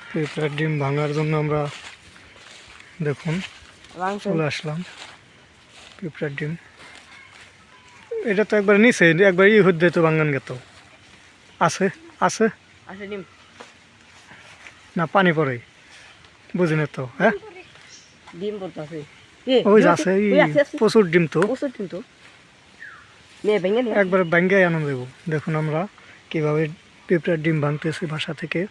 পিঁপড়ার ডিম ভাঙার জন্য আমরা দেখুন চলে আসলাম। পিঁপড়ার ডিম এটা তো একবার নিচে একবার হতে তো ভাঙান গেত আছে আছে না পানি পড়ে বুঝি না তো। হ্যাঁ ডিম পড়তেছে ওই যে আছে প্রচুর ডিম তো একবার ভাঙ্গাই আনন্দ দেবো। দেখুন আমরা কিভাবে পিঁপড়ার ডিম ভাঙতেছি বাসা থেকে।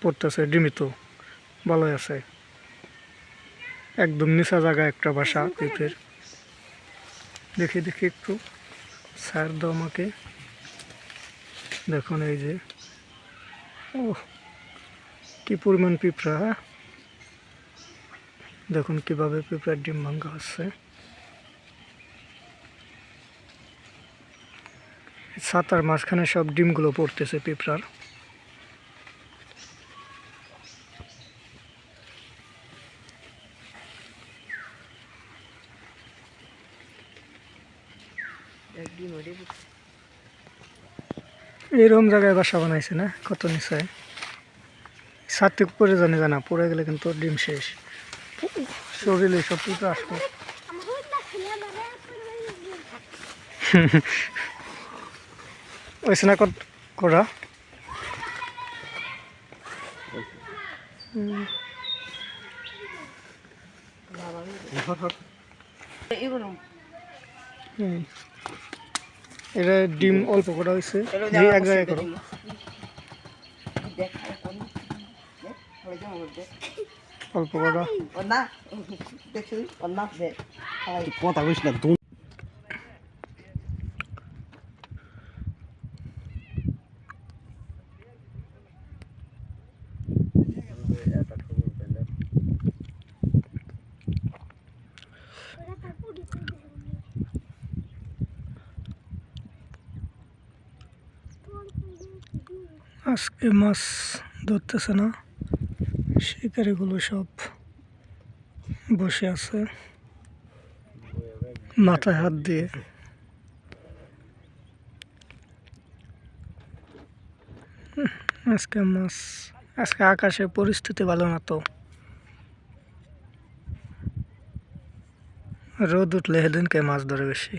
পড়তেছে ডিমই তো ভালোই আছে, একদম নিচা জায়গা একটা বাসা পিঁপড়ের। দেখি দেখি একটু সার দাও আমাকে। দেখুন এই যে ও কি পরিমাণ পিঁপড়া। দেখুন কিভাবে পিঁপড়ার ডিম ভাঙা হচ্ছে। ছাতার মাঝখানে সব ডিমগুলো পড়তেছে পিঁপড়ার। এরকম জায়গায় বাসা বানাইছে না, কত নিচে ছাদ থেকে পড়ে জানা পড়ে গেলে কিন্তু ডিম শেষ, শরীরে সব পিঁপড়া আসবে। ওইসে না করা এটা ডিম অল্প করা হয়েছে, এক জায়গায় করো। অল্প করা কথা কইস না। আজকে মাছ ধরতেছে না, শিকারিগুলো সব বসে আছে মাথায় হাত দিয়ে। আজকে আকাশের পরিস্থিতি ভালো না তো, রোদ উঠলে সেদিনকে মাছ ধরে বেশি।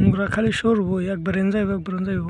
আমরা খালি সরবো, একবার এন যাইব একবার যাইব।